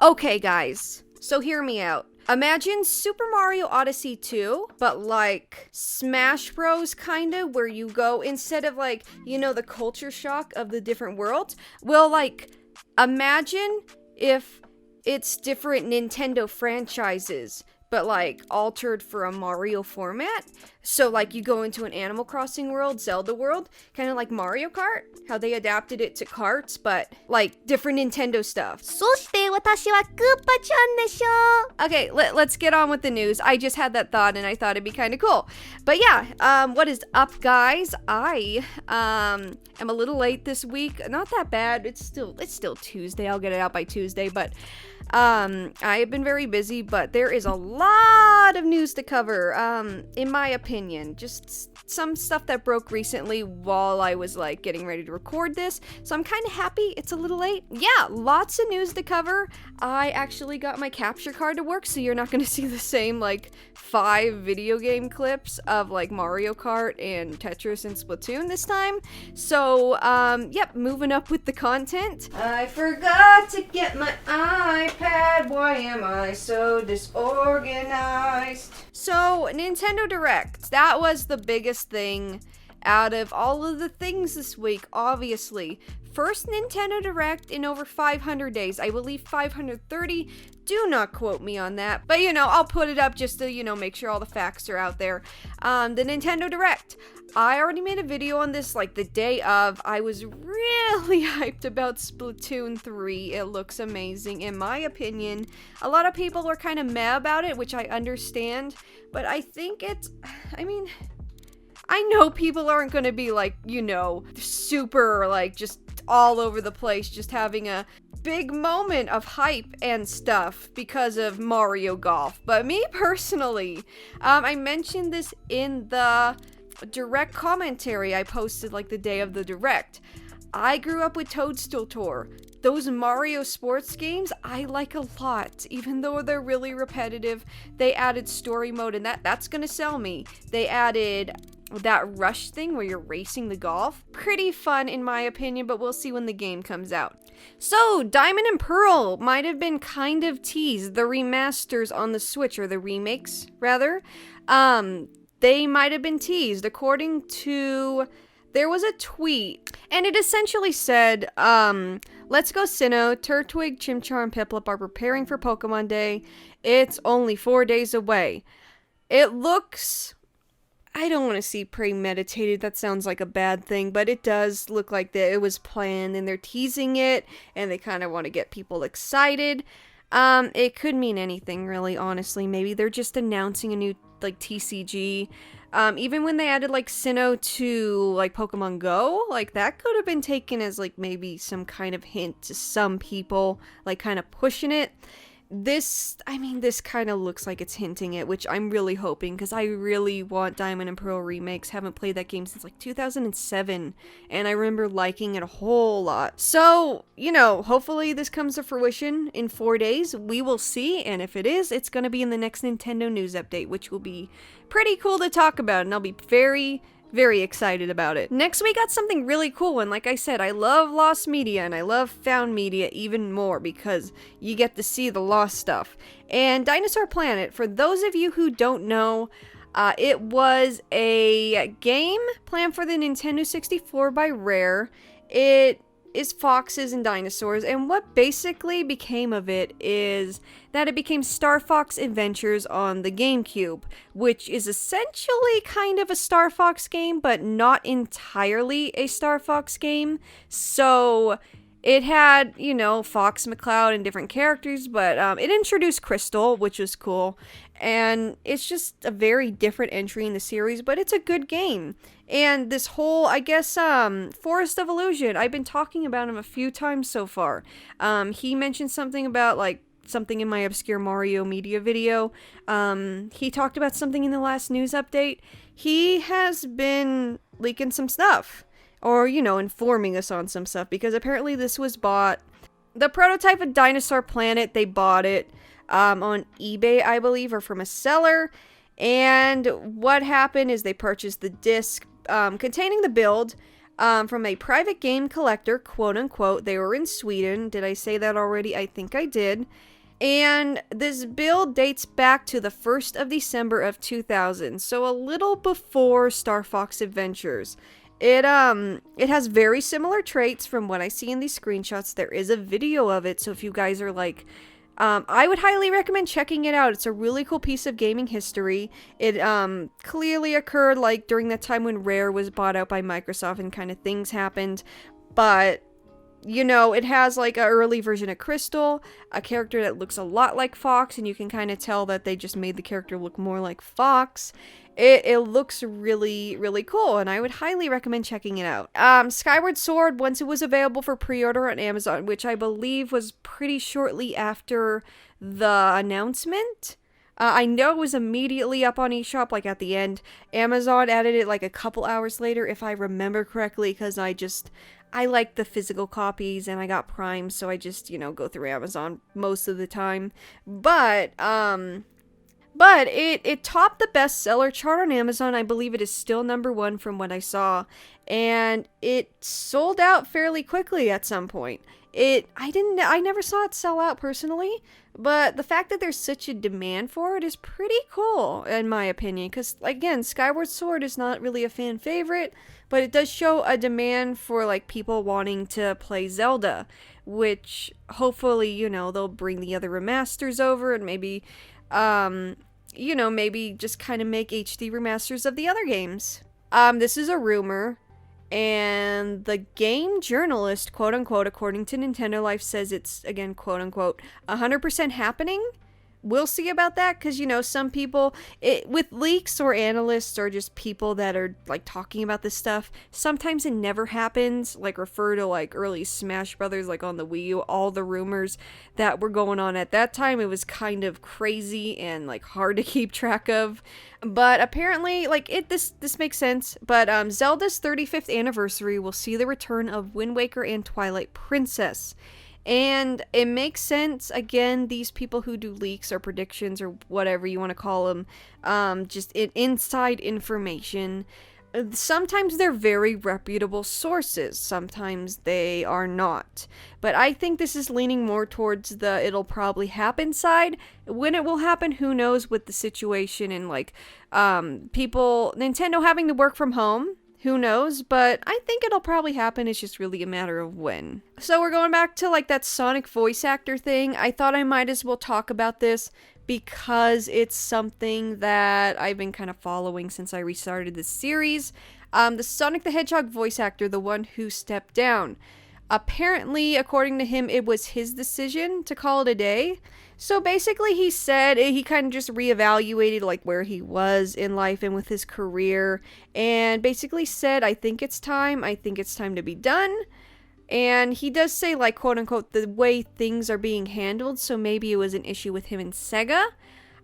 Okay, guys, so hear me out. Imagine Super Mario Odyssey 2, but like Smash Bros. Kinda, where you go, instead of like, you know, the culture shock of the different worlds. Well, like, imagine if it's different Nintendo franchises, but like altered for a Mario format. So like you go into an Animal Crossing world, Zelda world, kind of like Mario Kart, how they adapted it to carts, but like different Nintendo stuff. そして私はクーパちゃんでしょ Okay, let's get on with the news. I just had that thought and I thought it'd be kind of cool. But yeah, what is up, guys? I am a little late this week. Not that bad. It's still Tuesday. I'll get it out by Tuesday, but I have been very busy, but there is a lot of news to cover, in my opinion. Just some stuff that broke recently while I was like getting ready to record this, so I'm kind of happy it's a little late. Yeah, lots of news to cover. I actually got my capture card to work, so you're not gonna see the same like 5 video game clips of like Mario Kart and Tetris and Splatoon this time. So, yep, moving up with the content. I forgot to get my iPad. Why am I so disorganized? So, Nintendo Direct. That was the biggest thing out of all of the things this week, obviously. First Nintendo Direct in over 500 days. I believe 530. Do not quote me on that. But, you know, I'll put it up just to, you know, make sure all the facts are out there. The Nintendo Direct. I already made a video on this, like, the day of. I was really hyped about Splatoon 3. It looks amazing, in my opinion. A lot of people are kind of meh about it, which I understand. But I think I know people aren't going to be, like, you know, super, like, just all over the place, just having a big moment of hype and stuff because of Mario Golf. But me personally, I mentioned this in the direct commentary I posted like the day of the direct. I grew up with Toadstool Tour. Those Mario sports games I like a lot, even though they're really repetitive. They added story mode, and that's gonna sell me. They added that rush thing where you're racing the golf. Pretty fun in my opinion, but we'll see when the game comes out. So, Diamond and Pearl might have been kind of teased. The remasters on the Switch, or the remakes, rather. They might have been teased. According to... There was a tweet, and it essentially said, Let's Go Sinnoh, Turtwig, Chimchar, and Piplup are preparing for Pokemon Day. It's only 4 days away. It looks... I don't want to see premeditated, that sounds like a bad thing, but it does look like that it was planned, and they're teasing it, and they kind of want to get people excited. It could mean anything, really, honestly. Maybe they're just announcing a new, like, TCG. Even when they added, like, Sinnoh to, like, Pokemon Go, like, that could have been taken as, like, maybe some kind of hint to some people, like, kind of pushing it. This kind of looks like it's hinting it, which I'm really hoping, because I really want Diamond and Pearl remakes. Haven't played that game since like 2007, and I remember liking it a whole lot. So, you know, hopefully this comes to fruition in 4 days. We will see, and if it is, it's going to be in the next Nintendo news update, which will be pretty cool to talk about, and I'll be very excited about it. Next, we got something really cool, and like I said, I love lost media, and I love found media even more, because you get to see the lost stuff. And Dinosaur Planet, for those of you who don't know, it was a game planned for the Nintendo 64 by Rare. It is foxes and dinosaurs, and what basically became of it is that it became Star Fox Adventures on the GameCube, which is essentially kind of a Star Fox game, but not entirely a Star Fox game. So it had, you know, Fox McCloud and different characters, but it introduced Crystal, which was cool, and it's just a very different entry in the series, but it's a good game. And this whole, I guess, Forest of Illusion, I've been talking about him a few times so far. He mentioned something about, like, something in my Obscure Mario media video. He talked about something in the last news update. He has been leaking some stuff, or, you know, informing us on some stuff, because apparently this was bought. The prototype of Dinosaur Planet, they bought it on eBay, I believe, or from a seller. And what happened is they purchased the disc containing the build from a private game collector, quote unquote. They were in Sweden. Did I say that already? I think I did. And this build dates back to the 1st of December of 2000, so a little before Star Fox Adventures. It has very similar traits from what I see in these screenshots. There is a video of it, so if you guys are like, I would highly recommend checking it out. It's a really cool piece of gaming history. It clearly occurred like during that time when Rare was bought out by Microsoft and kind of things happened. But, you know, it has like an early version of Crystal, a character that looks a lot like Fox, and you can kind of tell that they just made the character look more like Fox. It looks really, really cool, and I would highly recommend checking it out. Skyward Sword, once it was available for pre-order on Amazon, which I believe was pretty shortly after the announcement. I know it was immediately up on eShop, like at the end. Amazon added it like a couple hours later, if I remember correctly, because I like the physical copies, and I got Prime, so I just, you know, go through Amazon most of the time. But it topped the bestseller chart on Amazon. I believe it is still #1 from what I saw. And it sold out fairly quickly at some point. I never saw it sell out personally, but the fact that there's such a demand for it is pretty cool, in my opinion. Because, again, Skyward Sword is not really a fan favorite, but it does show a demand for, like, people wanting to play Zelda, which hopefully, you know, they'll bring the other remasters over and maybe, you know, maybe just kind of make HD remasters of the other games. This is a rumor, and the game journalist, quote unquote, according to Nintendo Life, says it's, again, quote unquote, 100% happening. We'll see about that, because, you know, some people, with leaks or analysts or just people that are, like, talking about this stuff, sometimes it never happens. Like, refer to, like, early Smash Brothers, like, on the Wii U, all the rumors that were going on at that time. It was kind of crazy and, like, hard to keep track of. But apparently, like, this makes sense. But Zelda's 35th anniversary will see the return of Wind Waker and Twilight Princess. And it makes sense. Again, these people who do leaks or predictions or whatever you want to call them, just inside information. Sometimes they're very reputable sources. Sometimes they are not. But I think this is leaning more towards the it'll probably happen side. When it will happen, who knows, with the situation and, like, Nintendo having to work from home. Who knows? But I think it'll probably happen. It's just really a matter of when. So we're going back to, like, that Sonic voice actor thing. I thought I might as well talk about this because it's something that I've been kind of following since I restarted this series. The Sonic the Hedgehog voice actor, the one who stepped down. Apparently, according to him, it was his decision to call it a day. So basically, he said he kind of just reevaluated, like, where he was in life and with his career, and basically said, I think it's time to be done. And he does say, like, quote unquote, the way things are being handled, so maybe it was an issue with him and Sega.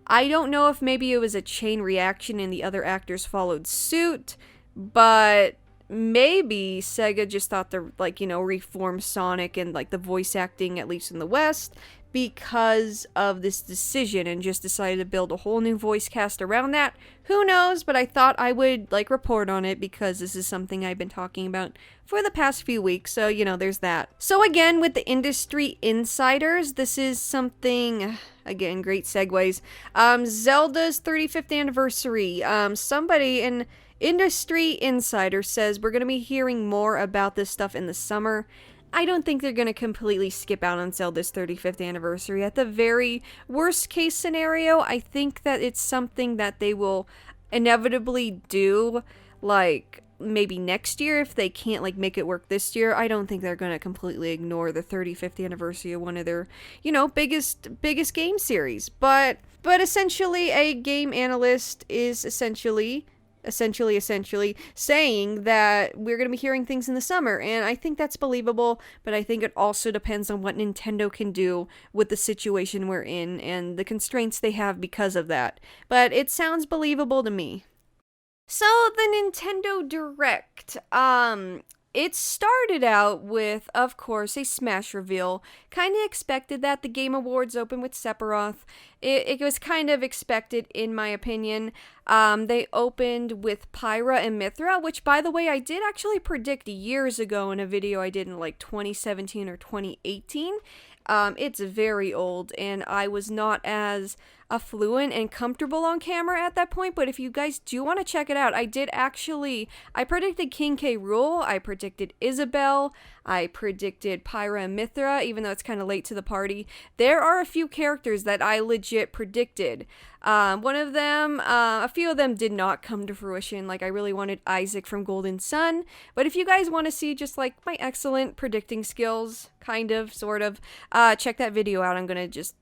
I don't know if maybe it was a chain reaction and the other actors followed suit, but maybe Sega just thought to, like, you know, reform Sonic and, like, the voice acting, at least in the West, because of this decision, and just decided to build a whole new voice cast around that. Who knows, but I thought I would, like, report on it because this is something I've been talking about for the past few weeks, so, you know, there's that. So again, with the industry insiders, this is something, again, great segues. Zelda's 35th anniversary. Somebody in Industry Insider says we're going to be hearing more about this stuff in the summer. I don't think they're going to completely skip out on Zelda's 35th anniversary. At the very worst case scenario, I think that it's something that they will inevitably do, like, maybe next year if they can't, like, make it work this year. I don't think they're going to completely ignore the 35th anniversary of one of their, you know, biggest game series. But essentially, a game analyst is essentially saying that we're going to be hearing things in the summer, and I think that's believable, but I think it also depends on what Nintendo can do with the situation we're in and the constraints they have because of that. But it sounds believable to me. So, the Nintendo Direct, it started out with, of course, a Smash reveal. Kind of expected that. The Game Awards opened with Sephiroth. It was kind of expected, in my opinion. They opened with Pyra and Mythra, which, by the way, I did actually predict years ago in a video I did in, like, 2017 or 2018. It's very old, and I was not as affluent and comfortable on camera at that point, but if you guys do want to check it out, I predicted King K. Rool, I predicted Isabel, I predicted Pyra and Mithra, even though it's kind of late to the party. There are a few characters that I legit predicted. One of them, a few of them did not come to fruition. Like, I really wanted Isaac from Golden Sun, but if you guys want to see just like my excellent predicting skills, kind of, sort of, check that video out. I'm gonna just,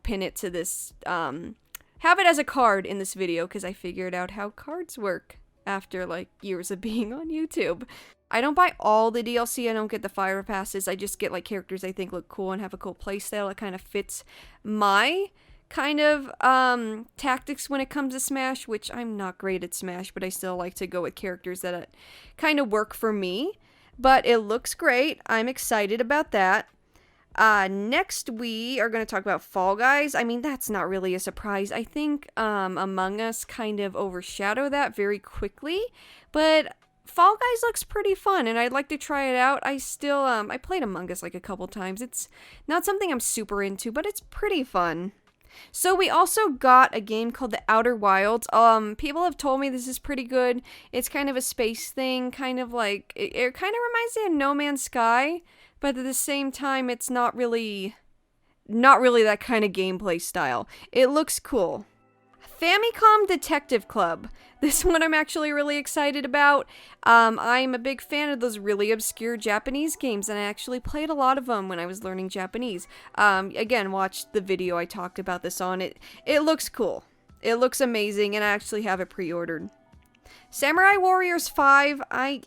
pin it to this, have it as a card in this video, because I figured out how cards work after, like, years of being on YouTube. I don't buy all the DLC, I don't get the fire passes, I just get, like, characters I think look cool and have a cool playstyle that kind of fits my kind of, tactics when it comes to Smash, which I'm not great at Smash, but I still like to go with characters that kind of work for me. But it looks great, I'm excited about that. Next we are going to talk about Fall Guys. I mean, that's not really a surprise. I think Among Us kind of overshadowed that very quickly, but Fall Guys looks pretty fun, and I'd like to try it out. I still, I played Among Us like a couple times. It's not something I'm super into, but it's pretty fun. So we also got a game called The Outer Wilds. People have told me this is pretty good. It's kind of a space thing, kind of like, it kind of reminds me of No Man's Sky, but at the same time, it's not really that kind of gameplay style. It looks cool. Famicom Detective Club. This one I'm actually really excited about. I'm a big fan of those really obscure Japanese games, and I actually played a lot of them when I was learning Japanese. Again, watch the video I talked about this on. It looks cool. It looks amazing, and I actually have it pre-ordered. Samurai Warriors 5, I'm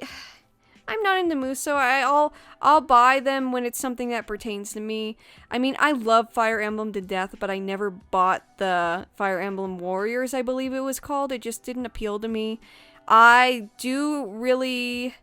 not into Muso. I'll buy them when it's something that pertains to me. I mean, I love Fire Emblem to death, but I never bought the Fire Emblem Warriors, I believe it was called. It just didn't appeal to me. I do really...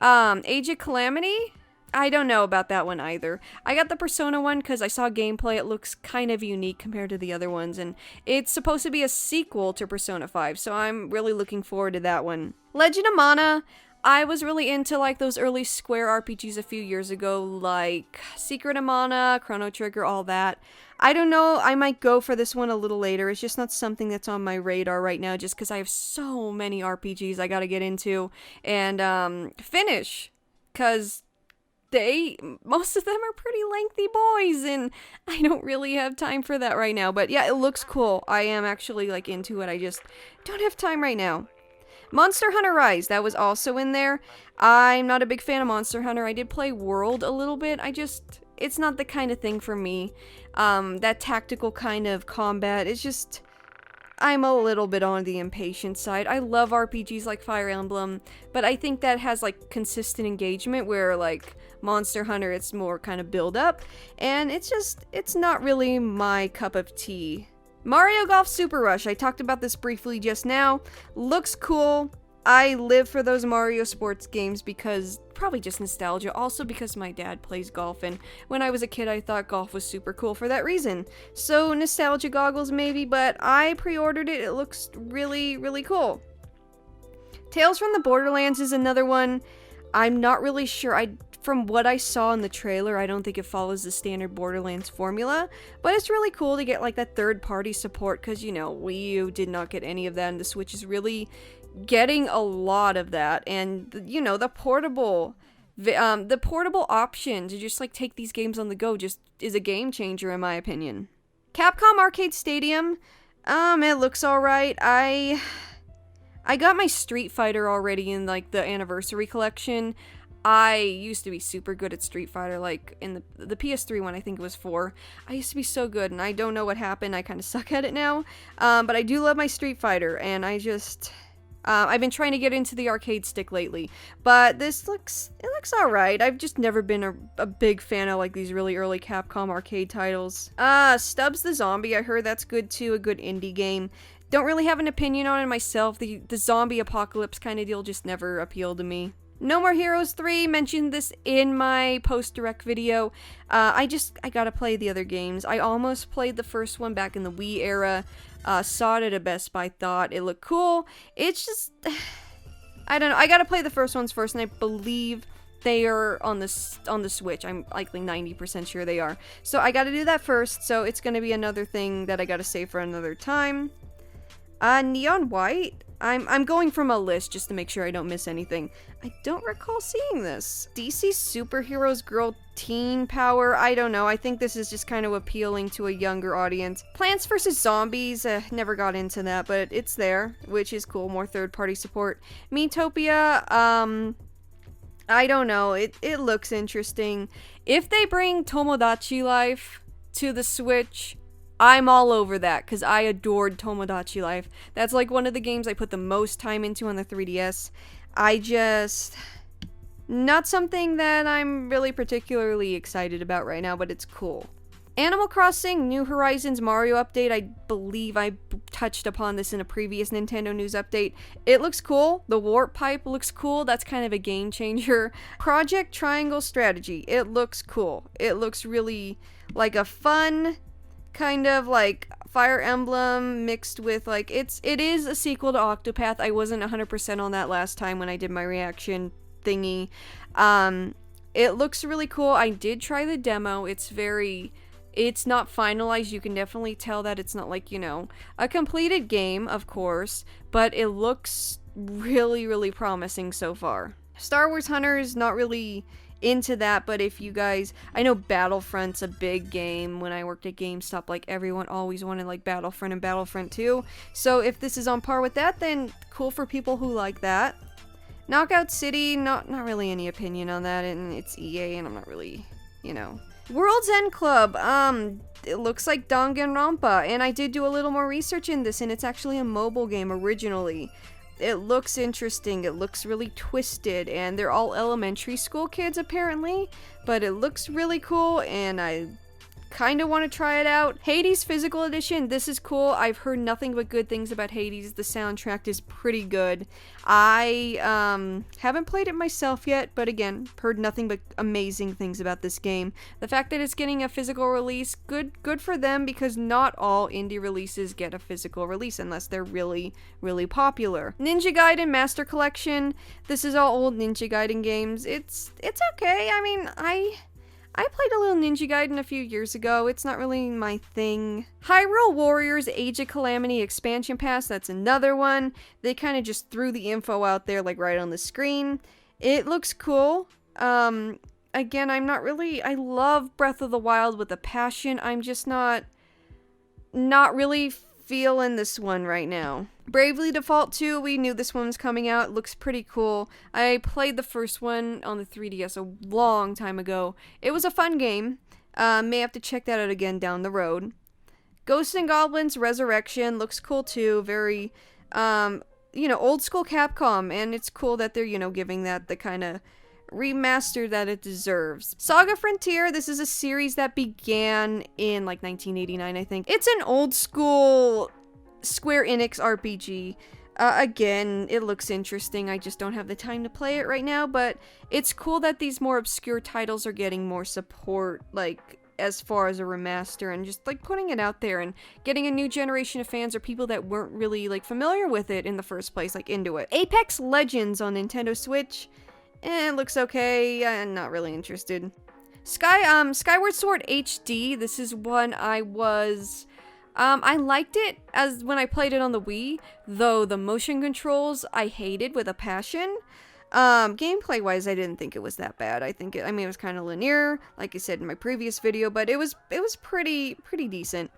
Age of Calamity? I don't know about that one either. I got the Persona one because I saw gameplay. It looks kind of unique compared to the other ones, and it's supposed to be a sequel to Persona 5, so I'm really looking forward to that one. Legend of Mana... I was really into, like, those early Square RPGs a few years ago, like Secret of Mana, Chrono Trigger, all that. I don't know, I might go for this one a little later. It's just not something that's on my radar right now, just because I have so many RPGs I gotta get into and finish, because most of them are pretty lengthy boys, and I don't really have time for that right now. But yeah, it looks cool. I am actually, like, into it. I just don't have time right now. Monster Hunter Rise, that was also in there. I'm not a big fan of Monster Hunter. I did play World a little bit. It's not the kind of thing for me. That tactical kind of combat, it's just, I'm a little bit on the impatient side. I love RPGs like Fire Emblem, but I think that has, like, consistent engagement, where, like, Monster Hunter, it's more kind of build up, and it's not really my cup of tea. Mario Golf Super Rush, I talked about this briefly just now. Looks cool. I live for those Mario sports games because, probably just nostalgia, also because my dad plays golf, and when I was a kid I thought golf was super cool for that reason. So nostalgia goggles maybe, but I pre-ordered it. It looks really, really cool. Tales from the Borderlands is another one. I'm not really sure. From what I saw in the trailer, I don't think it follows the standard Borderlands formula, but it's really cool to get, like, that third-party support, because, Wii U did not get any of that, and the Switch is really getting a lot of that, and, the portable option to just, like, take these games on the go just is a game changer, in my opinion. Capcom Arcade Stadium, it looks alright. I got my Street Fighter already in, like, the Anniversary Collection. I used to be super good at Street Fighter, like, in the PS3 one, I think it was 4. I used to be so good, and I don't know what happened. I kind of suck at it now. But I do love my Street Fighter, and I've been trying to get into the arcade stick lately. But it looks alright. I've just never been a big fan of, like, these really early Capcom arcade titles. Stubbs the Zombie, I heard that's good too, a good indie game. Don't really have an opinion on it myself. The zombie apocalypse kind of deal just never appealed to me. No More Heroes 3, mentioned this in my post-direct video. I gotta play the other games. I almost played the first one back in the Wii era. Saw it at a Best Buy, thought it looked cool. It's just, I don't know. I gotta play the first ones first, and I believe they are on the Switch. I'm likely 90% sure they are. So I gotta do that first, so it's gonna be another thing that I gotta save for another time. Neon White? I'm going from a list just to make sure I don't miss anything. I don't recall seeing this. DC Superheroes Girl Teen Power? I don't know. I think this is just kind of appealing to a younger audience. Plants vs. Zombies? Never got into that, but it's there, which is cool. More third-party support. Metopia? I don't know. It looks interesting. If they bring Tomodachi Life to the Switch, I'm all over that, because I adored Tomodachi Life. That's like one of the games I put the most time into on the 3DS. Not something that I'm really particularly excited about right now, but it's cool. Animal Crossing New Horizons Mario update. I believe I touched upon this in a previous Nintendo News update. It looks cool. The warp pipe looks cool. That's kind of a game changer. Project Triangle Strategy. It looks cool. It looks really like a fun kind of like Fire Emblem mixed with like it is a sequel to Octopath. I wasn't 100% on that last time when I did my reaction thingy. It looks really cool. I did try the demo. It's not finalized. You can definitely tell that it's not like, a completed game, of course, but it looks really, really promising so far. Star Wars Hunters, not really into that, but if you guys, I know Battlefront's a big game. When I worked at GameStop, like everyone always wanted like Battlefront and Battlefront 2. So if this is on par with that, then cool for people who like that. Knockout City, not really any opinion on that, and it's EA, and I'm not really, World's End Club, it looks like Danganronpa, and I did do a little more research in this, and it's actually a mobile game originally. It looks interesting, it looks really twisted, and they're all elementary school kids apparently, but it looks really cool, and I kind of want to try it out. Hades Physical Edition, this is cool. I've heard nothing but good things about Hades. The soundtrack is pretty good. I haven't played it myself yet, but again, heard nothing but amazing things about this game. The fact that it's getting a physical release, good for them, because not all indie releases get a physical release unless they're really, really popular. Ninja Gaiden Master Collection, this is all old Ninja Gaiden games. It's okay. I mean, I played a little Ninja Gaiden a few years ago. It's not really my thing. Hyrule Warriors Age of Calamity Expansion Pass, that's another one. They kind of just threw the info out there like right on the screen. It looks cool. Again, I love Breath of the Wild with a passion. I'm just not really feeling this one right now. Bravely Default 2, we knew this one was coming out. It looks pretty cool. I played the first one on the 3DS a long time ago. It was a fun game. May have to check that out again down the road. Ghosts and Goblins Resurrection looks cool too. Very, old school Capcom, and it's cool that they're, giving that the kind of remaster that it deserves. Saga Frontier, this is a series that began in like 1989, I think. It's an old school Square Enix RPG. Again, it looks interesting. I just don't have the time to play it right now, but it's cool that these more obscure titles are getting more support, like as far as a remaster, and just like putting it out there and getting a new generation of fans or people that weren't really like familiar with it in the first place, like into it. Apex Legends on Nintendo Switch. It looks okay. I'm not really interested. Skyward Sword HD. This is one I liked it as when I played it on the Wii, though the motion controls I hated with a passion. Gameplay wise, I didn't think it was that bad. It was kind of linear, like I said in my previous video, but it was pretty decent.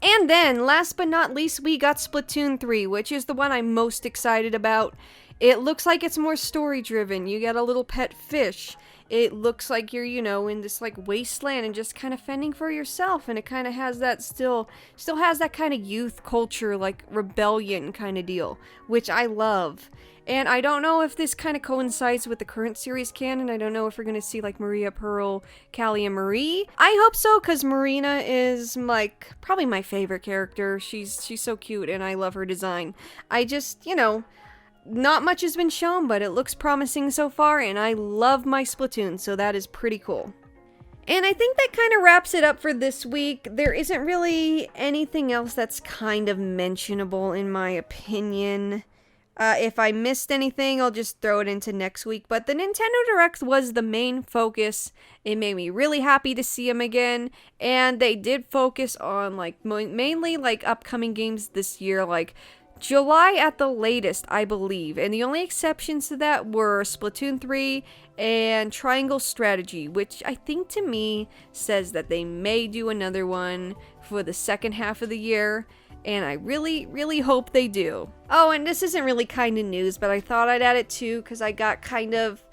And then, last but not least, we got Splatoon 3, which is the one I'm most excited about. It looks like it's more story-driven. You get a little pet fish. It looks like you're, in this, like, wasteland and just kind of fending for yourself. And it kind of has that still has that kind of youth culture, like, rebellion kind of deal, which I love. And I don't know if this kind of coincides with the current series canon. I don't know if we're going to see, like, Maria, Pearl, Callie, and Marie. I hope so, because Marina is, like, probably my favorite character. She's so cute, and I love her design. I just, not much has been shown, but it looks promising so far, and I love my Splatoon, so that is pretty cool. And I think that kind of wraps it up for this week. There isn't really anything else that's kind of mentionable in my opinion. If I missed anything, I'll just throw it into next week. But the Nintendo Direct was the main focus. It made me really happy to see them again. And they did focus on, like, mainly, like, upcoming games this year, like, July at the latest, I believe. And the only exceptions to that were Splatoon 3 and Triangle Strategy, which I think to me says that they may do another one for the second half of the year. And I really, really hope they do. Oh, and this isn't really kind of news, but I thought I'd add it too because I got kind of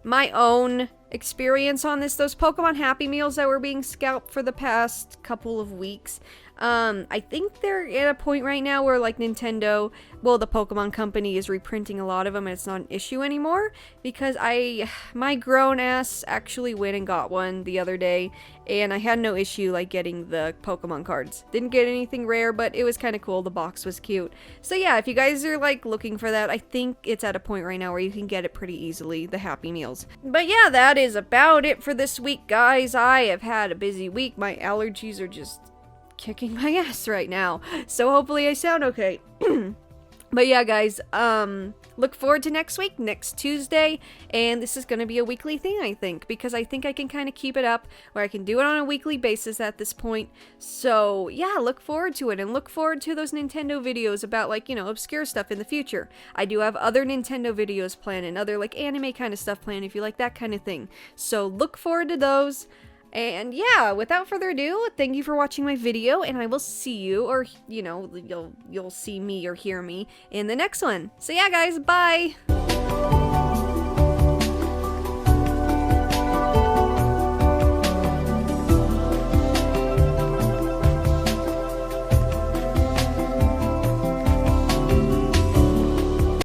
my own experience on this. Those Pokemon Happy Meals that were being scalped for the past couple of weeks. I think they're at a point right now where, like, Nintendo, well, the Pokemon company is reprinting a lot of them and it's not an issue anymore because my grown ass actually went and got one the other day and I had no issue, like, getting the Pokemon cards. Didn't get anything rare, but it was kind of cool. The box was cute. So yeah, if you guys are, like, looking for that, I think it's at a point right now where you can get it pretty easily, the Happy Meals. But yeah, that is about it for this week, guys. I have had a busy week. My allergies are just kicking my ass right now, so hopefully I sound okay. But yeah, guys, look forward to next week, next Tuesday, and this is gonna be a weekly thing, I think, because I think I can kind of keep it up where I can do it on a weekly basis at this point. So yeah, look forward to it, and look forward to those Nintendo videos about, like, you know, obscure stuff in the future. I do have other Nintendo videos planned and other, like, anime kind of stuff planned if you like that kind of thing. So look forward to those. And yeah, without further ado, thank you for watching my video, and I will see you, or, you know, you'll see me or hear me in the next one. So yeah, guys, bye!